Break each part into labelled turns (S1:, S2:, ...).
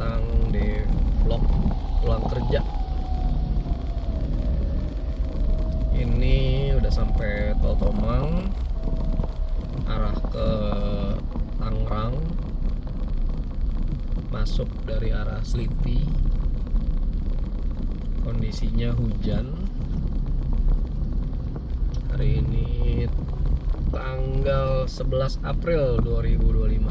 S1: datang di vlog pulang kerja. Ini udah sampai Tol Tomang, arah ke Tangerang, masuk dari arah Slipi. Kondisinya hujan. Hari ini tanggal 11 April 2025.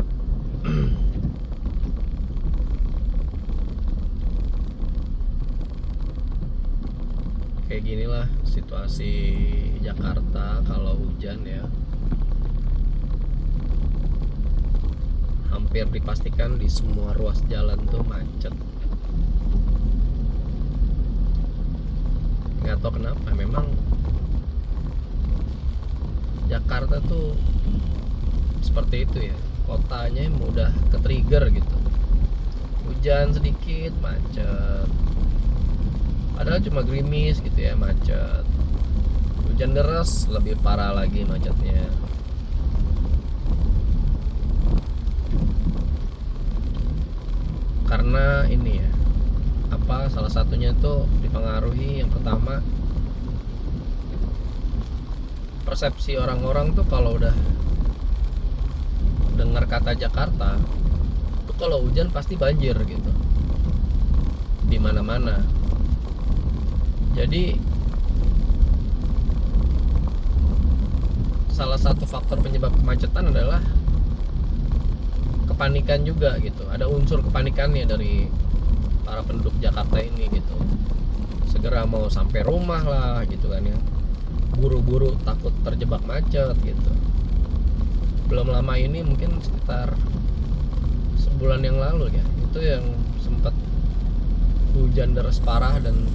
S1: Kayak ginilah situasi Jakarta kalau hujan ya. Hampir dipastikan di semua ruas jalan tuh macet. Nggak tahu kenapa, memang Jakarta tuh seperti itu ya. Kotanya mudah ke-trigger gitu. Hujan sedikit macet. Padahal cuma gerimis gitu ya, macet. Hujan deras lebih parah lagi macetnya. Karena ini ya, salah satunya itu dipengaruhi, yang pertama, persepsi orang-orang tuh kalau udah dengar kata Jakarta tuh kalau hujan pasti banjir gitu di mana-mana. Jadi salah satu faktor penyebab kemacetan adalah kepanikan juga gitu. Ada unsur kepanikannya dari para penduduk Jakarta ini gitu. Segera mau sampai rumah lah gitu kan ya. Buru-buru takut terjebak macet gitu. Belum lama ini, mungkin sekitar sebulan yang lalu ya, itu yang sempat hujan deras parah dan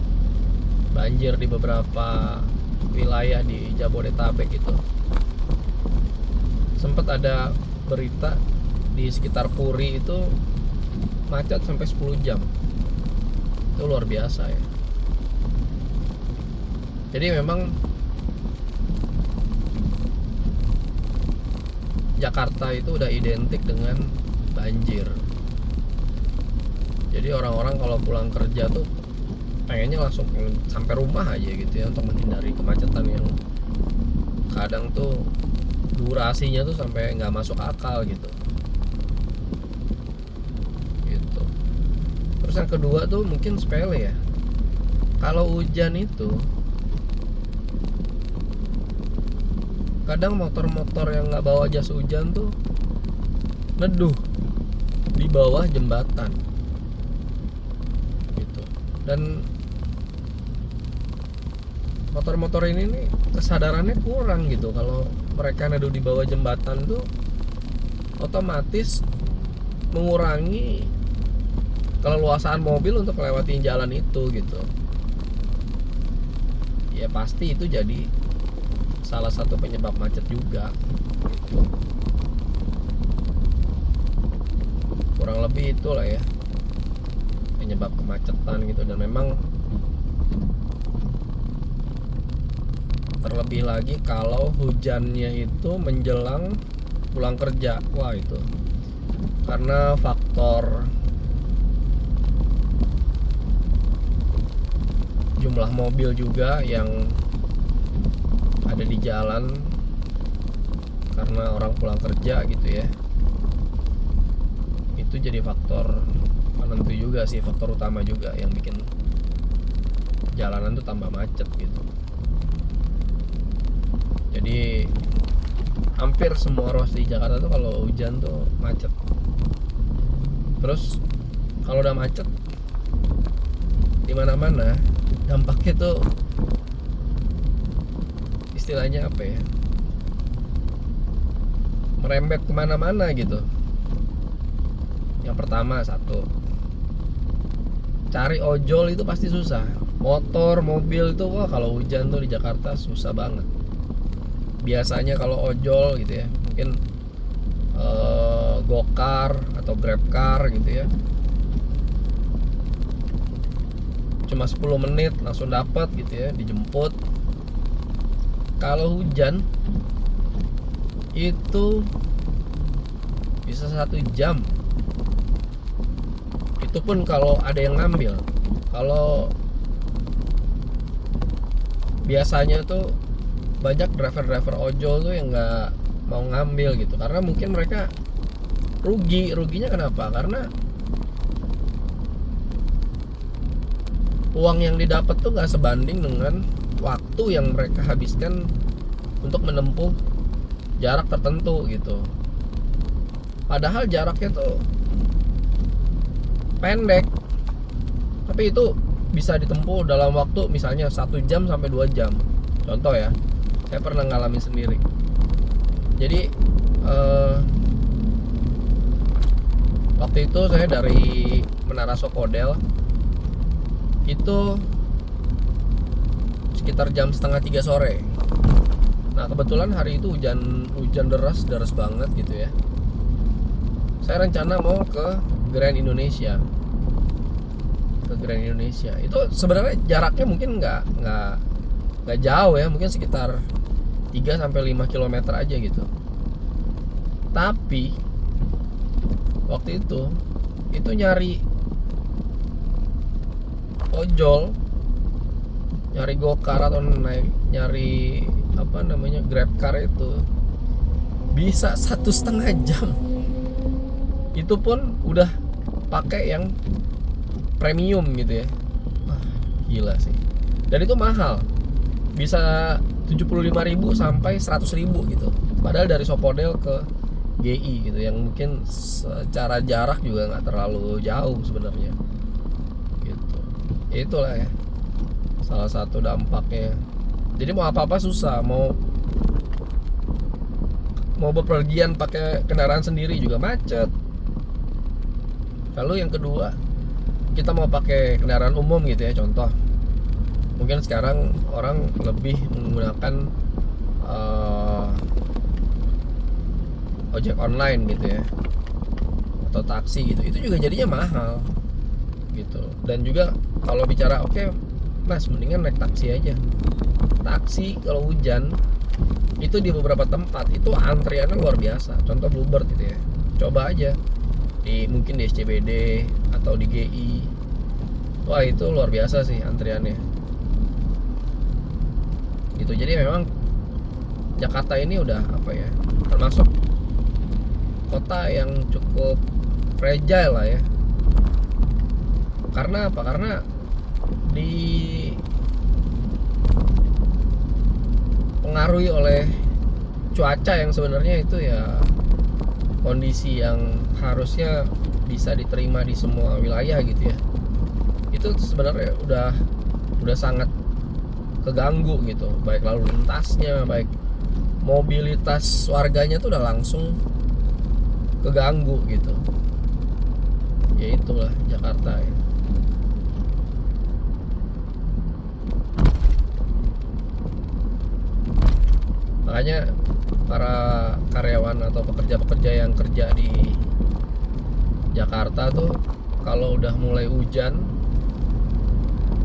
S1: banjir di beberapa wilayah di Jabodetabek gitu. Sempat ada berita di sekitar Puri itu macet sampai 10 jam. Itu luar biasa ya. Jadi memang Jakarta itu udah identik dengan banjir. Jadi orang-orang kalau pulang kerja tuh pengennya langsung sampai rumah aja gitu ya, untuk menghindari kemacetan yang kadang tuh durasinya tuh sampai nggak masuk akal gitu. Terus yang kedua tuh mungkin sepele ya. Kalau hujan itu kadang motor-motor yang nggak bawa jas hujan tuh neduh di bawah jembatan gitu. Dan motor-motor ini nih kesadarannya kurang gitu. Kalau mereka neduh di bawah jembatan tuh otomatis mengurangi keleluasaan mobil untuk melewati jalan itu gitu. Ya pasti itu jadi salah satu penyebab macet juga gitu. Kurang lebih itulah ya penyebab kemacetan gitu. Dan memang terlebih lagi kalau hujannya itu menjelang pulang kerja. Wah, itu karena faktor jumlah mobil juga yang ada di jalan karena orang pulang kerja gitu ya. Itu jadi faktor penentu juga sih, faktor utama juga yang bikin jalanan tuh tambah macet gitu. Jadi hampir semua ruas di Jakarta tuh kalau hujan tuh macet. Terus kalau udah macet di mana-mana, dampaknya tuh istilahnya apa ya, merembet kemana-mana gitu. Yang pertama, satu, cari ojol itu pasti susah. Motor, mobil itu wah kalau hujan tuh di Jakarta susah banget. Biasanya kalau ojol gitu ya, mungkin Gokar atau Grabcar gitu ya, cuma 10 menit langsung dapat gitu ya, dijemput. Kalau hujan itu bisa 1 jam Itu pun kalau ada yang ngambil. Kalau biasanya tuh banyak driver-driver ojol tuh yang nggak mau ngambil gitu, karena mungkin mereka ruginya kenapa? Karena uang yang didapat tuh nggak sebanding dengan waktu yang mereka habiskan untuk menempuh jarak tertentu gitu. Padahal jaraknya tuh pendek, tapi itu bisa ditempuh dalam waktu misalnya 1 jam sampai 2 jam. Contoh ya, saya pernah ngalamin sendiri. Jadi waktu itu saya dari Menara Sokodel itu sekitar jam setengah 3 sore. Nah kebetulan hari itu hujan deras banget gitu ya. Saya rencana mau ke Grand Indonesia. Itu sebenarnya jaraknya mungkin nggak jauh ya, mungkin sekitar 3-5 km aja gitu. Tapi waktu itu nyari ojol, nyari gokar atau nyari apa namanya grab car itu bisa 1,5 jam. Itu pun udah pakai yang premium gitu ya. Wah, gila sih. Dan itu mahal, bisa 75.000 sampai 100.000 gitu. Padahal dari Sopodel ke GI gitu, yang mungkin secara jarak juga nggak terlalu jauh sebenarnya gitu. Itulah ya salah satu dampaknya. Jadi mau apa-apa susah, mau bepergian pakai kendaraan sendiri juga macet. Lalu yang kedua, kita mau pakai kendaraan umum gitu ya, contoh mungkin sekarang orang lebih menggunakan ojek online gitu ya, atau taksi gitu, itu juga jadinya mahal gitu. Dan juga kalau bicara oke, mas mendingan naik taksi aja. Taksi kalau hujan itu di beberapa tempat itu antriannya luar biasa. Contoh Bluebird gitu ya, coba aja mungkin di SCBD atau di GI. Wah itu luar biasa sih antriannya gitu. Jadi memang Jakarta ini udah apa ya, termasuk kota yang cukup fragile lah ya. Karena apa? Karena dipengaruhi oleh cuaca yang sebenarnya itu ya kondisi yang harusnya bisa diterima di semua wilayah gitu ya. Itu sebenarnya udah sangat keganggu gitu, baik lalu lintasnya, baik mobilitas warganya tuh udah langsung keganggu gitu. Ya itulah Jakarta ya. Makanya para karyawan atau pekerja-pekerja yang kerja di Jakarta tuh kalau udah mulai hujan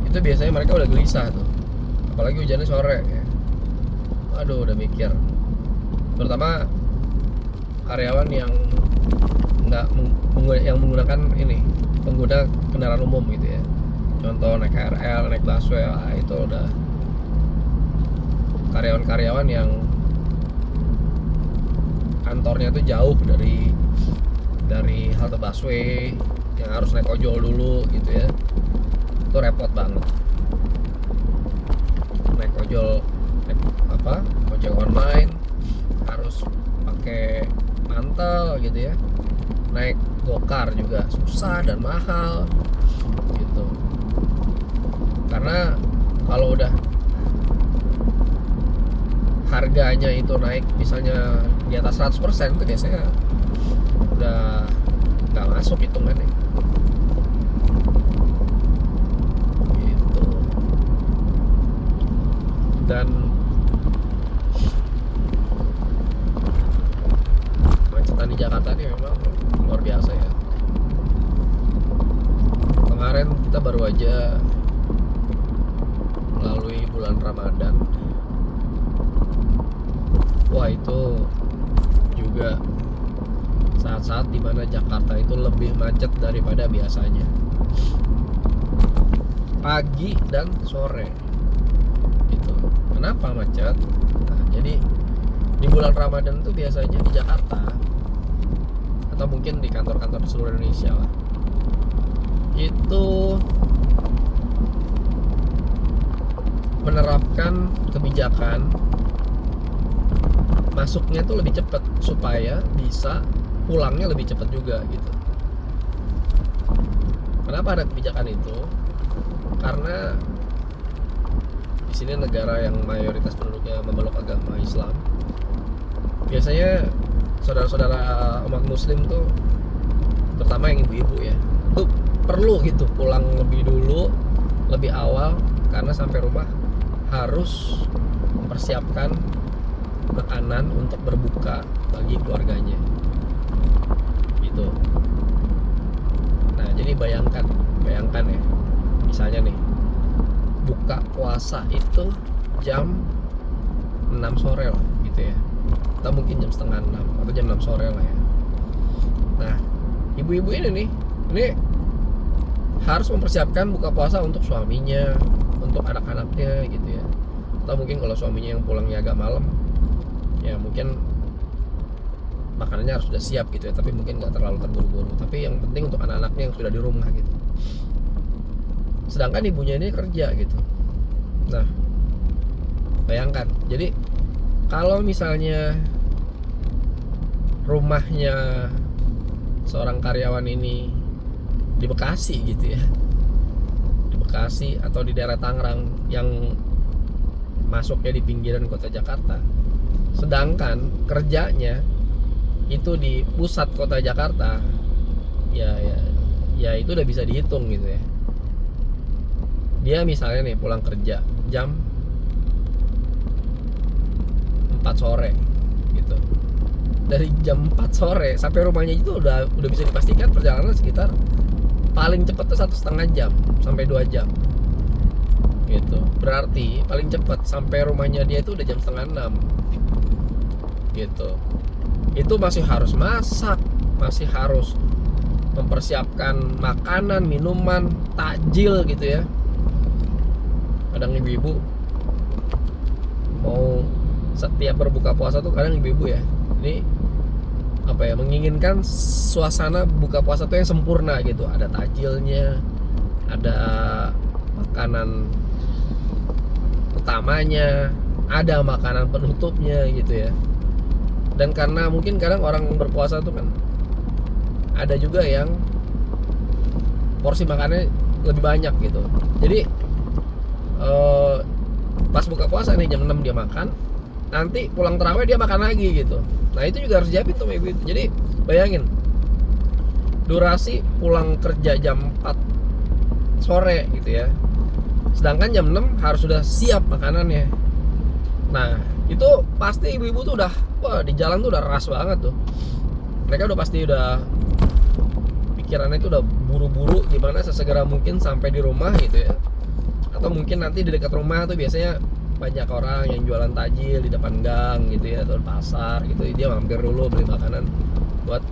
S1: itu biasanya mereka udah gelisah tuh, apalagi hujannya sore ya. Aduh udah mikir, terutama karyawan yang menggunakan pengguna kendaraan umum gitu ya, contoh naik KRL, naik busway. Itu udah karyawan-karyawan yang kantornya tuh jauh dari halte busway, yang harus naik ojol dulu gitu ya. Itu repot banget. Naik ojol, ojek online harus pakai mantel gitu ya. Naik gokar juga susah dan mahal gitu. Karena kalau udah harganya itu naik misalnya di atas 100%, itu biasanya udah nggak masuk hitungannya gitu. Dan kemacetan di Jakarta ini memang luar biasa ya. Kemarin kita baru aja melalui bulan Ramadan. Wah itu juga saat-saat dimana Jakarta itu lebih macet daripada biasanya, pagi dan sore itu. Kenapa macet? Nah, jadi di bulan Ramadan tuh biasanya di Jakarta atau mungkin di kantor-kantor di seluruh Indonesia lah, itu menerapkan kebijakan masuknya tuh lebih cepat supaya bisa pulangnya lebih cepat juga gitu. Kenapa ada kebijakan itu? Karena di sini negara yang mayoritas penduduknya memeluk agama Islam. Biasanya saudara-saudara umat muslim tuh, terutama yang ibu-ibu ya, tuh perlu gitu pulang lebih dulu, lebih awal, karena sampai rumah harus mempersiapkan makanan untuk berbuka bagi keluarganya gitu. Nah, jadi bayangkan ya, misalnya nih buka puasa itu jam 6 sore lah gitu ya, atau mungkin jam setengah 6 atau jam 6 sore lah ya. Nah, ibu-ibu ini harus mempersiapkan buka puasa untuk suaminya, untuk anak-anaknya gitu ya. Atau mungkin kalau suaminya yang pulangnya agak malam, ya mungkin makanannya harus sudah siap gitu ya, tapi mungkin nggak terlalu terburu-buru. Tapi yang penting untuk anak-anaknya yang sudah di rumah gitu. Sedangkan ibunya ini kerja gitu. Nah, bayangkan, jadi kalau misalnya rumahnya seorang karyawan ini di Bekasi gitu ya, di Bekasi atau di daerah Tangerang yang masuknya di pinggiran kota Jakarta, sedangkan kerjanya itu di pusat kota Jakarta, ya itu udah bisa dihitung gitu ya. Dia misalnya nih pulang kerja jam 4 sore gitu. Dari jam 4 sore sampai rumahnya itu udah bisa dipastikan perjalanan sekitar paling cepat tuh 1,5 jam sampai 2 jam gitu. Berarti paling cepat sampai rumahnya dia itu udah jam setengah 6 gitu. Itu masih harus masak, masih harus mempersiapkan makanan, minuman, takjil gitu ya. Kadang ibu-ibu mau setiap berbuka puasa tuh, kadang ibu-ibu ya, ini apa ya, menginginkan suasana buka puasa tuh yang sempurna gitu. Ada takjilnya, ada makanan utamanya, ada makanan penutupnya gitu ya. Dan karena mungkin kadang orang berpuasa tuh kan ada juga yang porsi makannya lebih banyak gitu. Jadi pas buka puasa nih jam 6 dia makan, nanti pulang tarawih dia makan lagi gitu. Nah, itu juga harus diapit tuh ibu itu. Jadi bayangin, durasi pulang kerja jam 4 sore gitu ya, sedangkan jam 6 harus sudah siap makanannya. Nah, itu pasti ibu-ibu tuh udah, wah, di jalan tuh udah ras banget tuh. Mereka udah pasti udah pikirannya itu udah buru-buru gimana sesegera mungkin sampai di rumah gitu ya. Atau mungkin nanti di dekat rumah tuh biasanya banyak orang yang jualan takjil di depan gang gitu ya, atau di pasar gitu. Dia mampir dulu beli makanan buat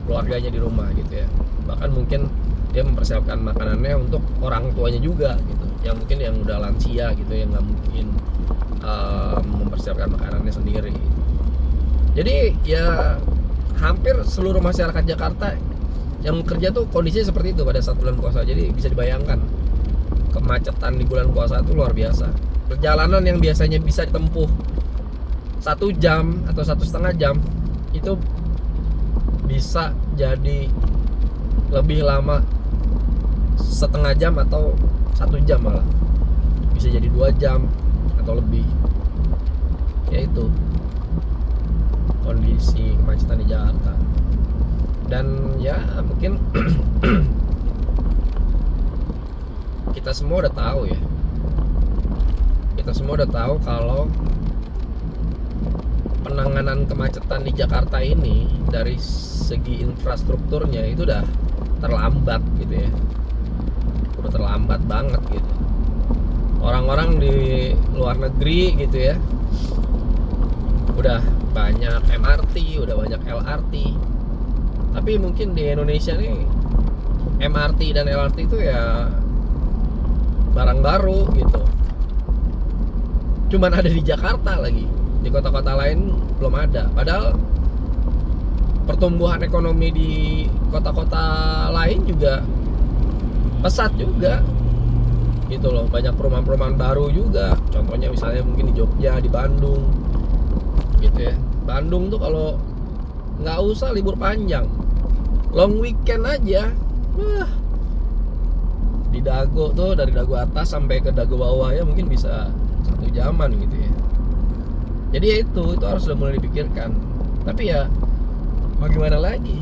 S1: keluarganya di rumah gitu ya. Bahkan mungkin dia mempersiapkan makanannya untuk orang tuanya juga gitu, yang mungkin yang udah lansia gitu, yang nggak mungkin mempersiapkan makanannya sendiri gitu. Jadi ya hampir seluruh masyarakat Jakarta yang kerja tuh kondisinya seperti itu pada saat bulan puasa. Jadi bisa dibayangkan kemacetan di bulan puasa itu luar biasa. Perjalanan yang biasanya bisa ditempuh 1 jam atau 1,5 jam itu bisa jadi lebih lama, setengah jam atau 1 jam malah. Bisa jadi 2 jam atau lebih. Yaitu kondisi kemacetan di Jakarta. Dan ya mungkin kita semua udah tahu ya. Kita semua udah tahu kalau penanganan kemacetan di Jakarta ini dari segi infrastrukturnya itu udah terlambat gitu ya. Udah terlambat banget gitu. Orang-orang di luar negeri gitu ya, udah banyak MRT, udah banyak LRT. Tapi mungkin di Indonesia nih MRT dan LRT itu ya barang baru gitu. Cuman ada di Jakarta lagi. Di kota-kota lain belum ada. Padahal pertumbuhan ekonomi di kota-kota lain juga pesat juga. Gitu loh, banyak perumahan-perumahan baru juga. Contohnya misalnya mungkin di Jogja, di Bandung. Gitu ya. Bandung tuh kalau nggak usah libur panjang, long weekend aja, wah, di Dago tuh, dari Dago atas sampai ke Dago bawah ya mungkin bisa 1 jaman gitu ya. Jadi ya itu harus udah mulai dipikirkan. Tapi ya mau gimana lagi,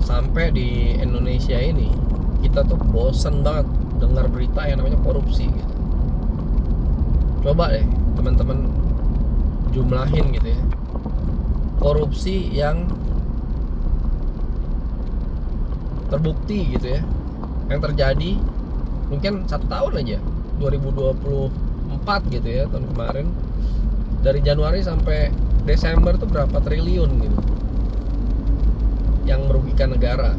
S1: sampai di Indonesia ini kita tuh bosen banget dengar berita yang namanya korupsi gitu. Coba deh teman-teman jumlahin gitu ya, korupsi yang terbukti gitu ya, yang terjadi mungkin 1 tahun aja, 2024 gitu ya, tahun kemarin, dari Januari sampai Desember tuh berapa triliun gitu yang merugikan negara,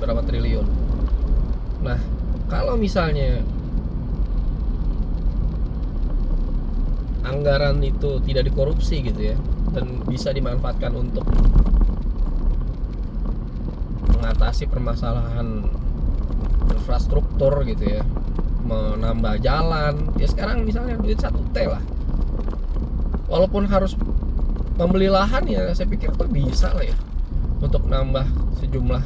S1: berapa triliun. Nah, kalau misalnya anggaran itu tidak dikorupsi gitu ya, dan bisa dimanfaatkan untuk mengatasi permasalahan infrastruktur gitu ya, menambah jalan ya, sekarang misalnya duit 1T lah, walaupun harus membeli lahan ya, saya pikir tuh bisa lah ya untuk nambah sejumlah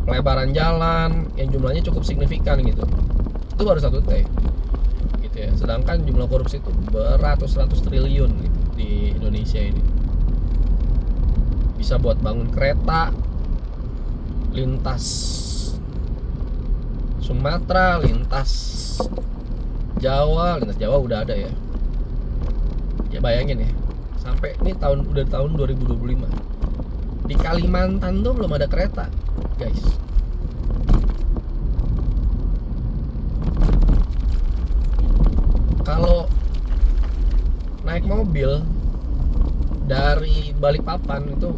S1: pelebaran jalan yang jumlahnya cukup signifikan gitu. Itu baru 1T gitu ya. Sedangkan jumlah korupsi itu beratus-ratus triliun gitu di Indonesia ini. Bisa buat bangun kereta lintas Sumatera, lintas Jawa udah ada ya. Ya bayangin ya, sampai ini udah tahun 2025. Di Kalimantan tuh belum ada kereta, guys. Kalau naik mobil dari Balikpapan itu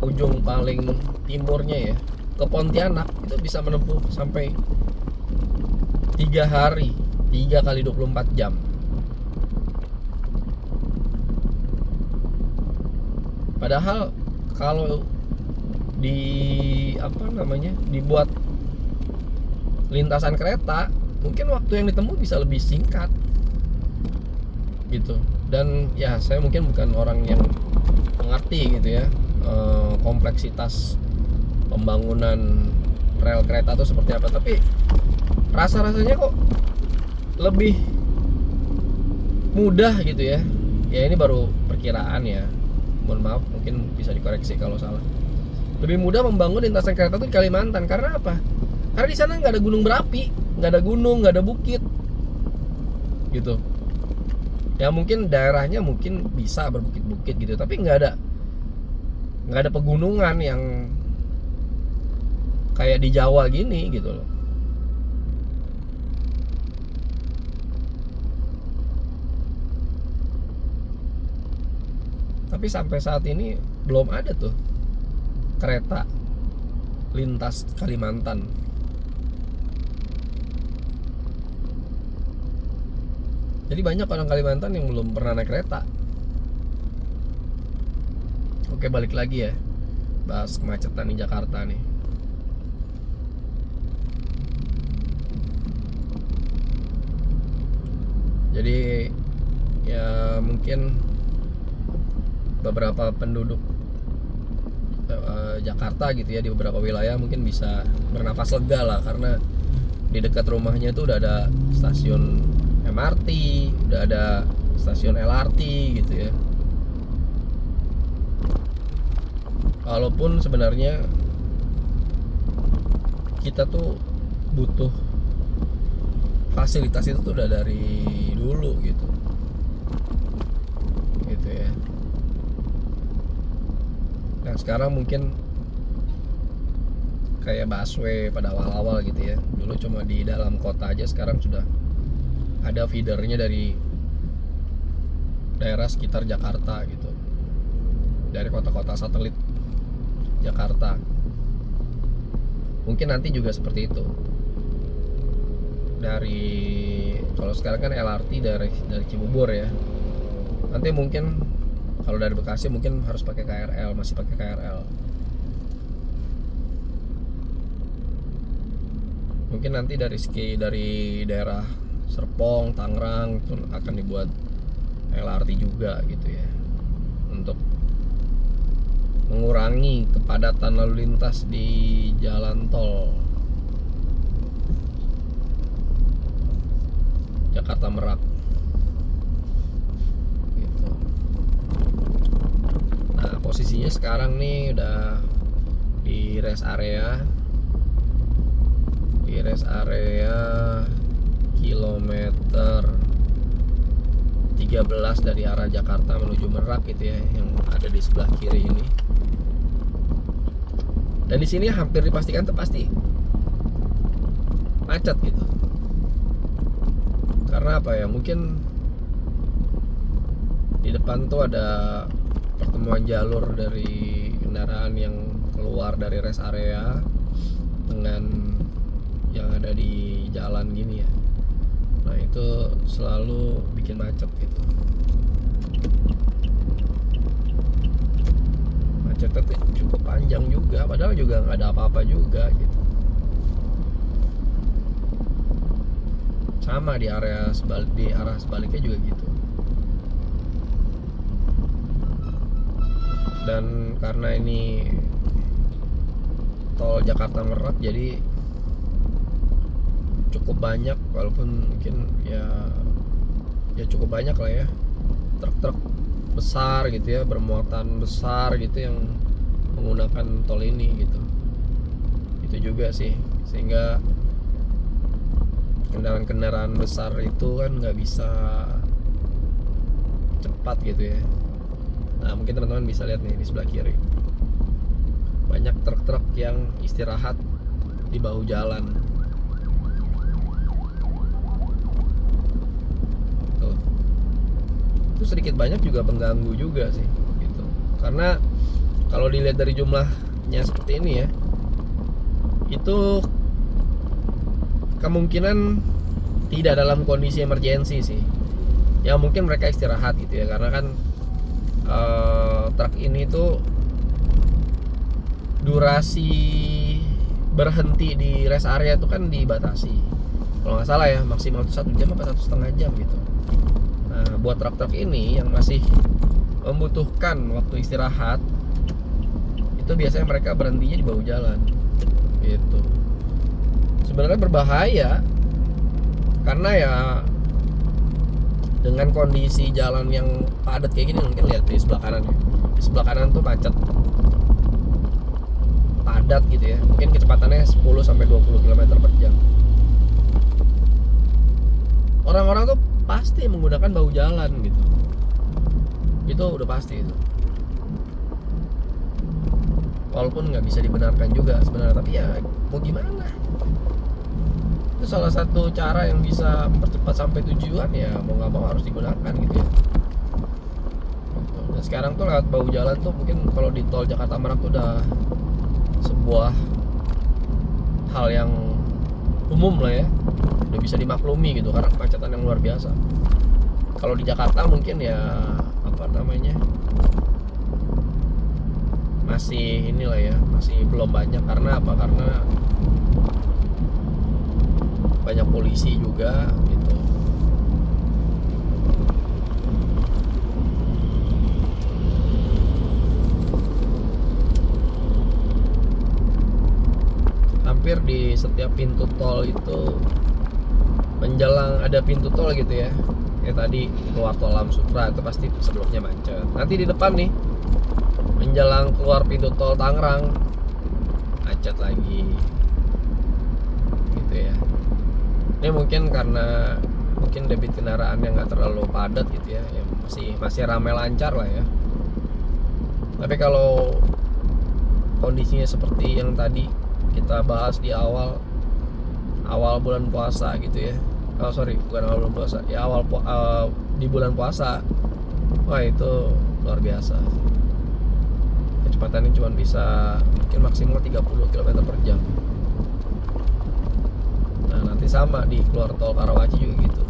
S1: ujung paling timurnya ya, ke Pontianak, itu bisa menempuh sampai 3 hari, 3 kali 24 jam. Padahal kalau dibuat lintasan kereta, mungkin waktu yang ditempuh bisa lebih singkat gitu. Dan ya saya mungkin bukan orang yang mengerti gitu ya, kompleksitas pembangunan rel kereta itu seperti apa, tapi rasa-rasanya kok lebih mudah gitu ya. Ya ini baru perkiraan ya, mohon maaf, mungkin bisa dikoreksi kalau salah. Lebih mudah membangun lintasan kereta itu di Kalimantan. Karena apa? Karena di sana nggak ada gunung berapi, nggak ada gunung, nggak ada bukit gitu. Ya mungkin daerahnya mungkin bisa berbukit-bukit gitu, tapi nggak ada pegunungan yang kayak di Jawa gini gitu loh. Tapi sampai saat ini belum ada tuh kereta lintas Kalimantan. Jadi banyak orang Kalimantan yang belum pernah naik kereta. Oke, balik lagi ya, bahas kemacetan di Jakarta nih. Jadi ya mungkin beberapa penduduk Jakarta gitu ya, di beberapa wilayah mungkin bisa bernafas lega lah, karena di dekat rumahnya itu udah ada stasiun MRT, udah ada stasiun LRT gitu ya. Walaupun sebenarnya kita tuh butuh fasilitas itu tuh udah dari dulu gitu ya. Nah sekarang mungkin kayak busway pada awal-awal gitu ya, dulu cuma di dalam kota aja, sekarang sudah ada feedernya dari daerah sekitar Jakarta gitu, dari kota-kota satelit Jakarta. Mungkin nanti juga seperti itu. Kalau sekarang kan LRT dari Cibubur ya. Nanti mungkin kalau dari Bekasi mungkin harus pakai KRL, masih pakai KRL. Mungkin nanti dari daerah Serpong, Tangerang itu akan dibuat LRT juga gitu ya, untuk mengurangi kepadatan lalu lintas di jalan tol Jakarta Merak gitu. Nah, posisinya sekarang nih udah di rest area kilometer 13 dari arah Jakarta menuju Merak gitu ya, yang ada di sebelah kiri ini. Dan di sini hampir dipastikan pasti macet gitu. Karena apa ya? Mungkin di depan tuh ada pertemuan jalur dari kendaraan yang keluar dari rest area dengan yang ada di jalan gini ya. Nah, itu selalu bikin macet gitu. Macetnya tuh cukup panjang juga, padahal juga nggak ada apa-apa juga gitu. Sama di arah sebaliknya juga gitu. Dan karena ini tol Jakarta Merak, jadi cukup banyak, walaupun mungkin ya cukup banyak lah ya, truk-truk besar gitu ya, bermuatan besar gitu yang menggunakan tol ini gitu. Itu juga sih, sehingga kendaraan-kendaraan besar itu kan nggak bisa cepat gitu ya. Nah, mungkin teman-teman bisa lihat nih di sebelah kiri, banyak truk-truk yang istirahat di bahu jalan. Tuh. Itu sedikit banyak juga mengganggu juga sih gitu. Karena kalau dilihat dari jumlahnya seperti ini ya, itu kemungkinan tidak dalam kondisi emergensi sih. Ya mungkin mereka istirahat gitu ya, karena kan truk ini tuh durasi berhenti di rest area itu kan dibatasi. Kalau nggak salah ya, maksimal itu 1 jam apa 1,5 jam gitu. Nah, buat truk-truk ini yang masih membutuhkan waktu istirahat, itu biasanya mereka berhentinya di bahu jalan gitu. Sebenarnya berbahaya karena ya dengan kondisi jalan yang padat kayak gini, mungkin lihat di sebelah kanan ya. Di sebelah kanan tuh macet, padat gitu ya. Mungkin kecepatannya 10 sampai 20 km per jam. Orang-orang tuh pasti menggunakan bahu jalan gitu. Itu udah pasti itu. Walaupun nggak bisa dibenarkan juga sebenarnya, tapi ya mau gimana? Itu salah satu cara yang bisa mempercepat sampai tujuan, ya mau nggak mau harus digunakan gitu ya. Dan sekarang tuh lewat bahu jalan tuh mungkin kalau di tol Jakarta Merak tuh udah sebuah hal yang umum lah ya, udah bisa dimaklumi gitu karena kemacetan yang luar biasa. Kalau di Jakarta mungkin ya apa namanya, masih inilah ya, masih belum banyak. Karena apa? Karena banyak polisi juga gitu. Hampir di setiap pintu tol itu menjelang ada pintu tol gitu ya, kayak tadi keluar tol Lam Sutra itu pasti sebelumnya macet. Nanti di depan nih menjelang keluar pintu tol Tangerang macet lagi gitu ya. Ini mungkin karena debit kendaraan yang nggak terlalu padat gitu ya, yang masih ramai lancar lah ya. Tapi kalau kondisinya seperti yang tadi kita bahas di awal bulan puasa gitu ya, bukan awal bulan puasa ya, di bulan puasa Wah itu luar biasa. Kecepatannya cuma bisa mungkin maksimal 30 km per jam. Nah nanti sama di keluar tol Karawaci juga gitu.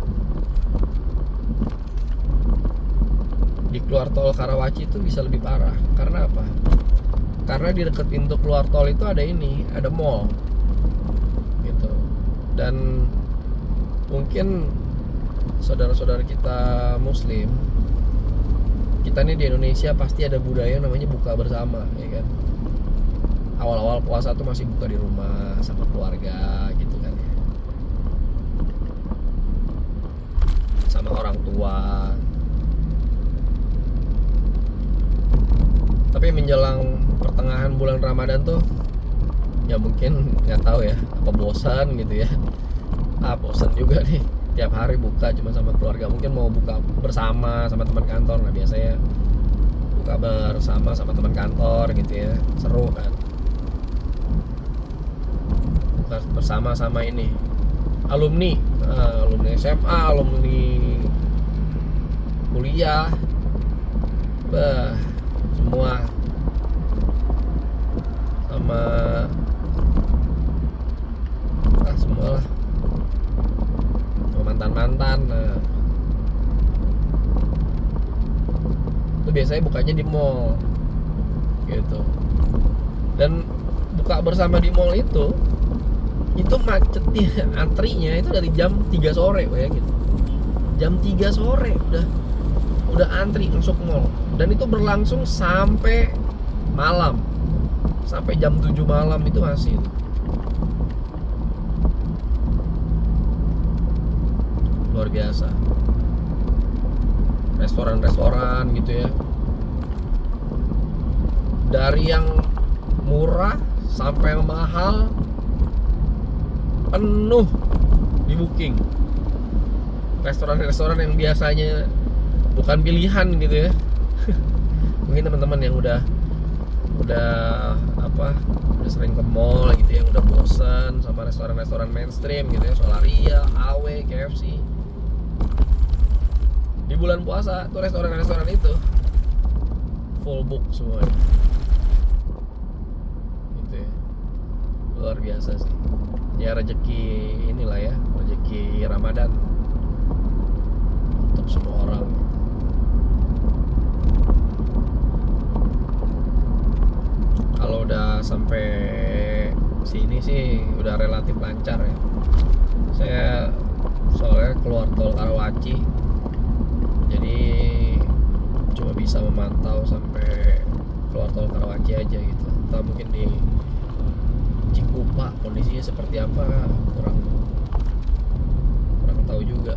S1: Di keluar tol Karawaci itu bisa lebih parah. Karena apa? Karena di dekat pintu keluar tol itu ada mall gitu. Dan mungkin saudara-saudara kita muslim, kita nih di Indonesia pasti ada budaya namanya buka bersama, ya kan. Awal-awal puasa tuh masih buka di rumah sama keluarga gitu kan ya, sama orang tua. Tapi menjelang pertengahan bulan Ramadan tuh ya mungkin nggak tahu ya, apa bosan gitu ya. Bosan juga nih tiap hari buka cuma sama keluarga. Mungkin mau buka bersama sama teman kantor. Nah biasanya buka bersama sama teman kantor gitu ya, seru kan. Buka bersama sama ini alumni, alumni SMA, alumni kuliah, semua sama semua lah, mantan-mantan. Nah itu biasanya bukanya di mall gitu. Dan buka bersama di mall itu macetnya, antrinya itu dari jam 3 sore ya gitu. Jam 3 sore udah antri masuk mall. Dan itu berlangsung sampai malam, sampai jam 7 malam itu masih itu. Luar biasa. Restoran-restoran gitu ya, dari yang murah sampai yang mahal penuh di booking. Restoran-restoran yang biasanya bukan pilihan gitu ya. Mungkin teman-teman yang udah sering ke mall gitu, yang udah bosan sama restoran-restoran mainstream gitu ya, Solaria, AW, KFC. Di bulan puasa tuh restoran-restoran itu full book semua gitu ya. Luar biasa sih ya, rezeki inilah ya, rezeki Ramadan untuk semua orang. Kalau udah sampai sini sih udah relatif lancar ya. Saya soalnya keluar tol Karawaci, jadi cuma bisa memantau sampai keluar tol Karawaci aja gitu. Entah mungkin di Cikupa kondisinya seperti apa, kurang tahu juga.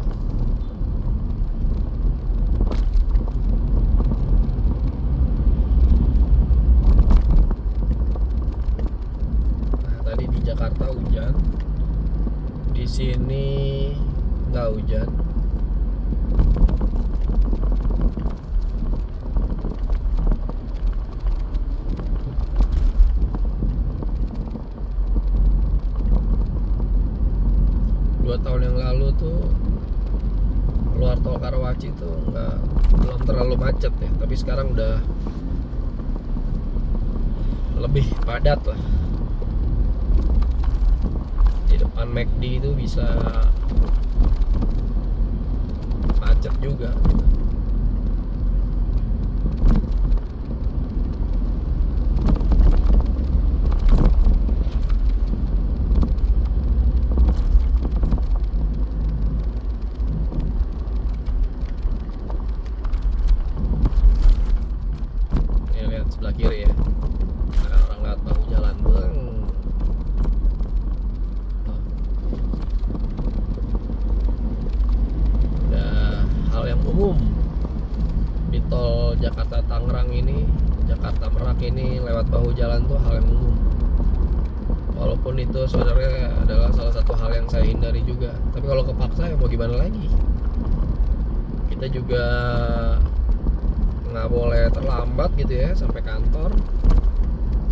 S1: Nah tadi di Jakarta hujan, di sini nggak hujan. Tahun yang lalu tuh keluar tol Karawaci tuh belum terlalu macet ya, tapi sekarang udah lebih padat lah. Di depan McD itu bisa macet juga gitu. Sebelah kiri ya, ada orang lewat bahu jalan bang. Udah hal yang umum di tol Jakarta Tangerang ini, Jakarta Merak ini, lewat bahu jalan tuh hal yang umum. Walaupun itu sebenarnya adalah salah satu hal yang saya hindari juga, tapi kalau kepaksa ya mau gimana lagi. Kita juga nggak boleh terlambat gitu ya sampai kantor.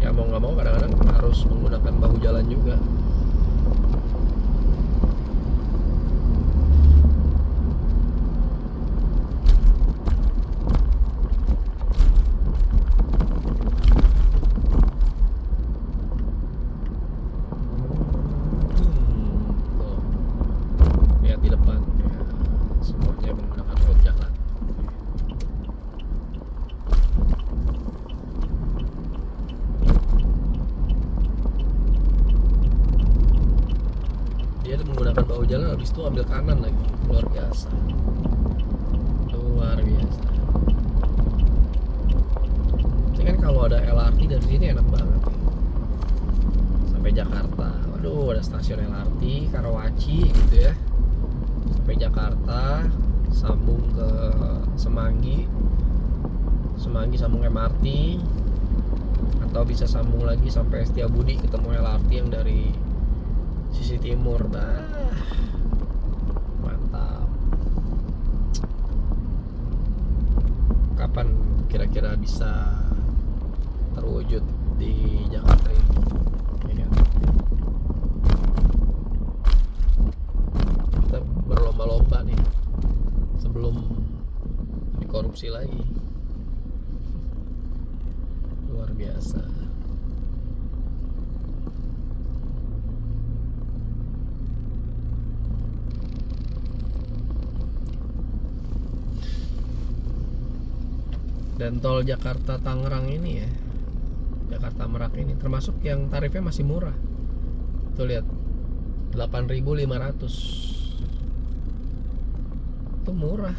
S1: Ya mau nggak mau kadang-kadang harus menggunakan bahu jalan juga. jamnya menggunakan baut jalan. Dia menggunakan baut jalan, habis itu ambil kanan lagi. Luar biasa. Luar biasa. Ini kan kalau ada LRT dari sini enak banget ya. Sampai Jakarta. Waduh, ada stasiun LRT Karawaci gitu ya. Sampai Jakarta, sambung ke Semanggi. Semanggi sambung MRT, atau bisa sambung lagi sampai Setiabudi ketemu LRT yang dari sisi timur. Nah, mantap. Kapan kira-kira bisa terwujud di Jakarta ini? Ya kan? Kita berlomba-lomba nih sebelum dikorupsi lagi. Luar biasa. Dan tol Jakarta Tangerang ini ya, Jakarta Merak ini termasuk yang tarifnya masih murah. Tuh lihat, 8.500. Itu murah.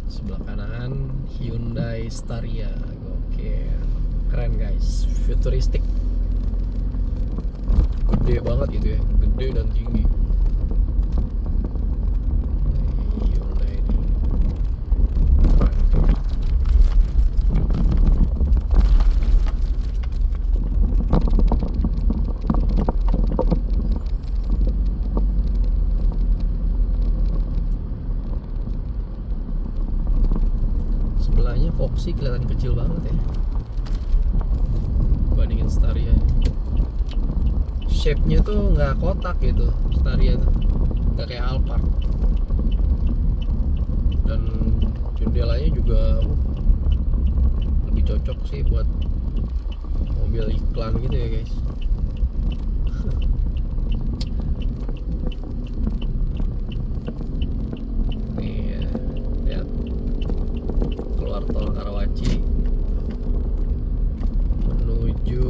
S1: Sebelah kanan Hyundai Staria. Oke, keren guys, futuristik, gede banget gitu ya, gede dan tinggi. Hyundai ini keren. Sebelahnya Foxy kelihatan kecil banget ya bandingin Staria. Shape-nya tuh nggak kotak gitu Staria tuh, nggak kayak Alphard. Dan jendelanya juga lebih cocok sih buat mobil iklan gitu ya guys. Nih ya, lihat keluar tol Karawaci menuju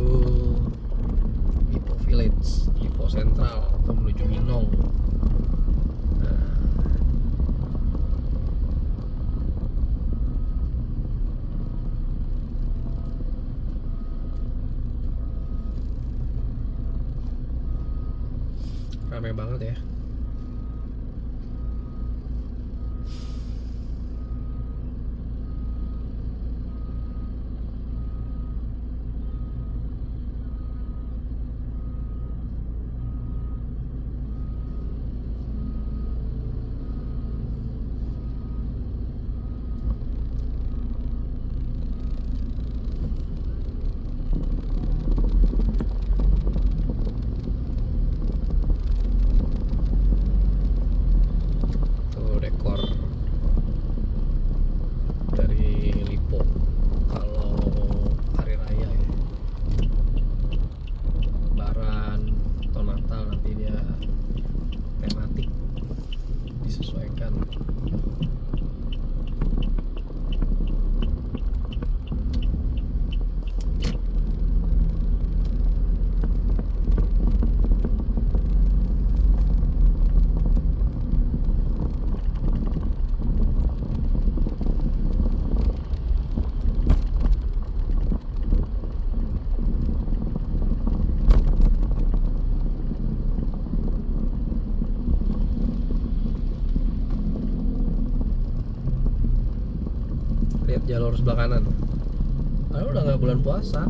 S1: Lipo Village, Lipo Central, atau menuju Binong. Nah, ramai banget ya. Tuh dekor dari Lipo kalau hari raya ya, Lebaran atau Natal, nanti dia tematik disesuaikan. Lihat jalur sebelah kanan, udah nggak bulan puasa.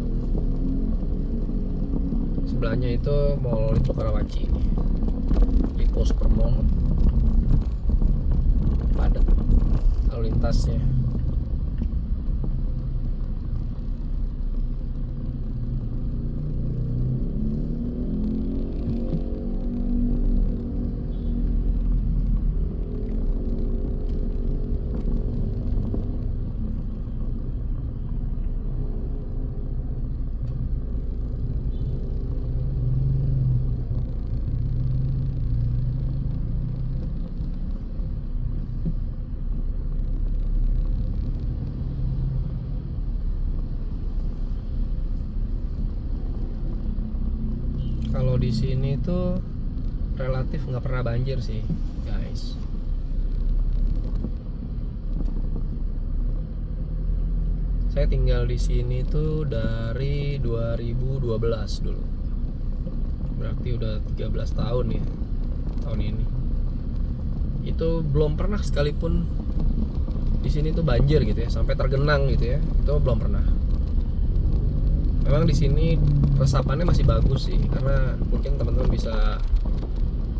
S1: Sebelahnya itu Mall Lipo Karawaci, Lipo Supermall, padat lalu lintasnya. kalau di sini tuh relatif nggak pernah banjir sih guys. Saya tinggal di sini tuh dari 2012 dulu. Berarti udah 13 tahun ya tahun ini. Itu belum pernah sekalipun di sini tuh banjir gitu ya, sampai tergenang gitu ya. Itu belum pernah. Memang di sini resapannya masih bagus sih, karena mungkin teman-teman bisa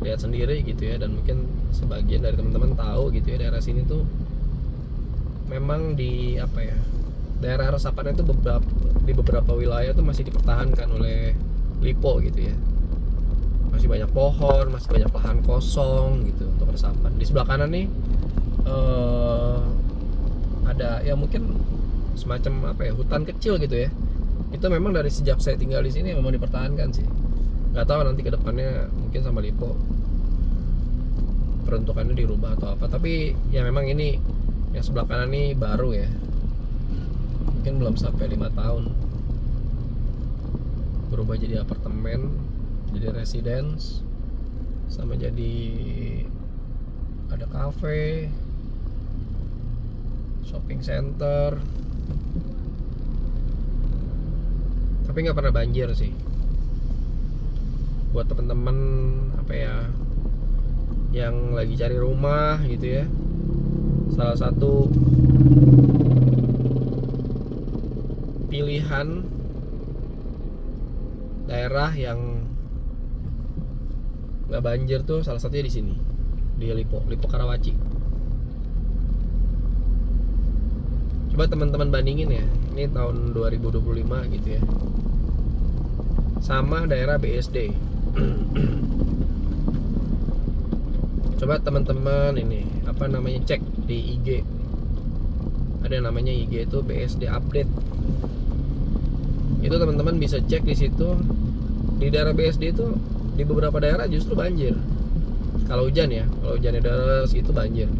S1: lihat sendiri gitu ya, dan mungkin sebagian dari teman-teman tahu gitu ya, daerah sini tuh memang di apa ya, daerah resapannya itu di beberapa wilayah tuh masih dipertahankan oleh LIPO gitu ya. Masih banyak pohon, masih banyak lahan kosong gitu untuk resapan. Di sebelah kanan nih ada ya mungkin semacam apa ya, hutan kecil gitu ya. Itu memang dari sejak saya tinggal di sini memang dipertahankan sih. Nggak tahu nanti kedepannya mungkin sama LIPO peruntukannya dirubah atau apa. Tapi ya memang ini yang sebelah kanan nih baru ya. Mungkin belum sampai 5 tahun berubah jadi apartemen, jadi residence, sama jadi ada cafe, shopping center. Tapi nggak pernah banjir sih. Buat temen-temen apa ya, yang lagi cari rumah gitu ya, salah satu pilihan daerah yang nggak banjir tuh salah satunya di sini, di Lipo Karawaci. Coba teman-teman bandingin ya, ini tahun 2025 gitu ya, sama daerah BSD. Coba teman-teman ini apa namanya, cek di IG, ada namanya IG itu BSD update. Itu teman-teman bisa cek di situ. Di daerah BSD itu di beberapa daerah justru banjir kalau hujan ya, kalau hujannya deras itu banjir,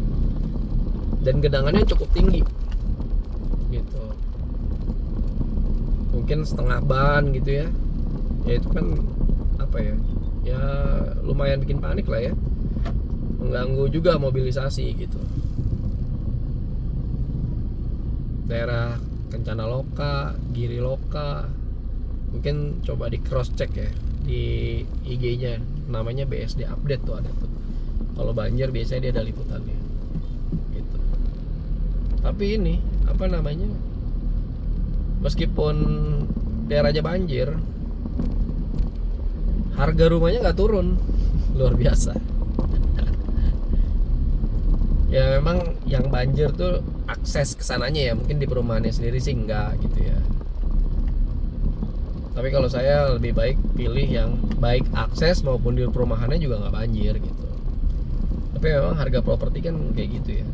S1: dan genangannya cukup tinggi gitu, mungkin setengah ban gitu ya. Ya itu kan apa ya, ya lumayan bikin panik lah ya, mengganggu juga mobilisasi gitu. Daerah Kencana Loka, Giri Loka, mungkin coba di cross check ya di IG-nya, namanya BSD update tuh ada tuh. Kalau banjir biasanya dia ada liputannya gitu. Tapi ini apa namanya, meskipun daerahnya banjir, harga rumahnya nggak turun, luar biasa. Ya memang yang banjir tuh akses kesananya ya, mungkin di perumahannya sendiri sih enggak gitu ya. Tapi kalau saya lebih baik pilih yang baik akses maupun di perumahannya juga nggak banjir gitu. Tapi memang harga properti kan kayak gitu ya.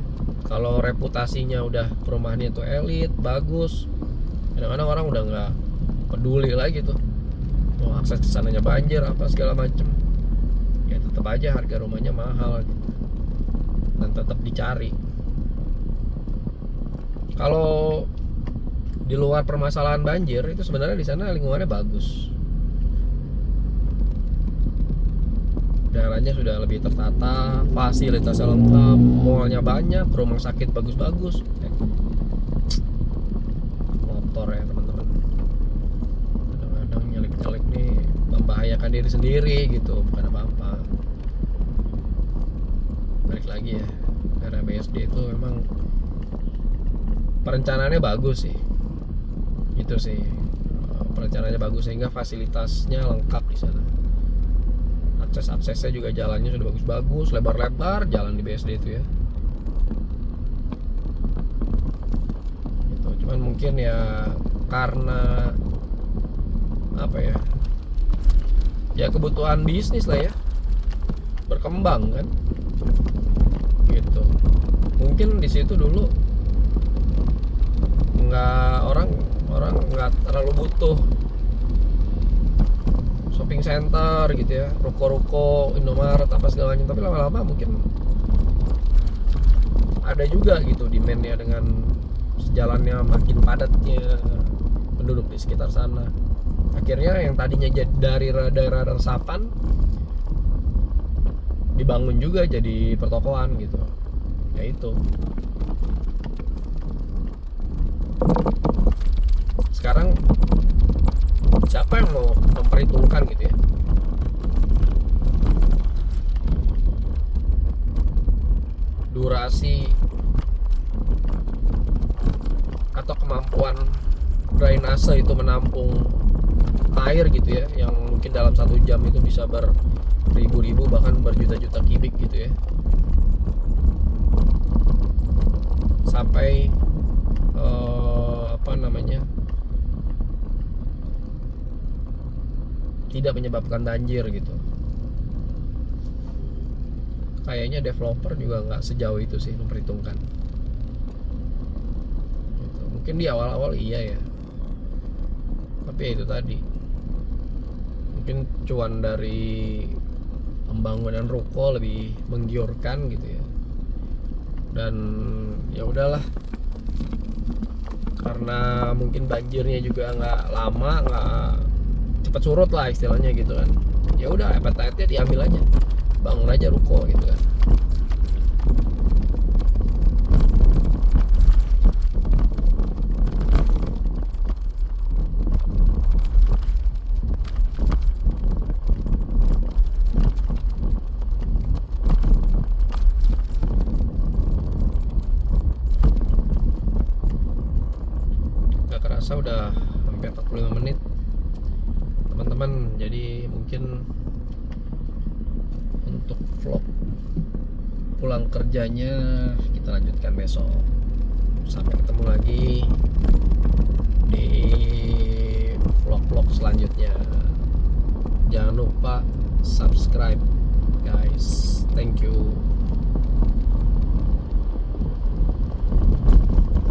S1: Kalau reputasinya udah perumahannya tuh elit, bagus, kadang-kadang orang udah nggak peduli lagi tuh, mau akses kesananya banjir apa segala macem. Ya tetap aja harga rumahnya mahal gitu, dan tetap dicari. Kalau di luar permasalahan banjir itu sebenarnya di sana lingkungannya bagus, daerahnya sudah lebih tertata, fasilitasnya lengkap, mallnya banyak, rumah sakit bagus-bagus. Motor ya teman-teman, kadang-kadang nyelip-nyelip nih membahayakan diri sendiri gitu, bukan apa-apa. Balik lagi ya, daerah BSD itu memang perencanaannya bagus sih, itu sih, perencanaannya bagus sehingga fasilitasnya lengkap di sana. Akses-aksesnya juga jalannya sudah bagus-bagus, lebar-lebar jalan di BSD itu ya. Gitu. Cuman mungkin ya karena apa ya? Ya kebutuhan bisnis lah ya, berkembang kan. Gitu. Mungkin di situ dulu orang nggak terlalu butuh shopping center gitu ya, ruko-ruko, Indomaret apa segala macam. Tapi lama-lama mungkin ada juga gitu demand-nya dengan sejalannya makin padatnya penduduk di sekitar sana. Akhirnya yang tadinya dari daerah resapan dibangun juga jadi pertokoan gitu. Ya itu. Sekarang siapa yang mau memperhitungkan gitu ya? Durasi atau kemampuan drainase itu menampung air gitu ya, yang mungkin dalam 1 jam itu bisa beribu-ribu bahkan berjuta-juta kubik gitu ya, sampai apa namanya, tidak menyebabkan banjir gitu. Kayaknya developer juga nggak sejauh itu sih memperhitungkan gitu. Mungkin di awal-awal iya ya, tapi ya itu tadi, mungkin cuan dari pembangunan ruko lebih menggiurkan gitu ya. Dan ya udahlah, karena mungkin banjirnya juga nggak lama, nggak cepat surut lah istilahnya gitu kan. Ya udah, appetite-nya diambil aja, bangun aja ruko gitu kan. Gak kerasa udah hampir 45 menit teman-teman. Jadi mungkin untuk vlog pulang kerjanya kita lanjutkan besok. Sampai ketemu lagi.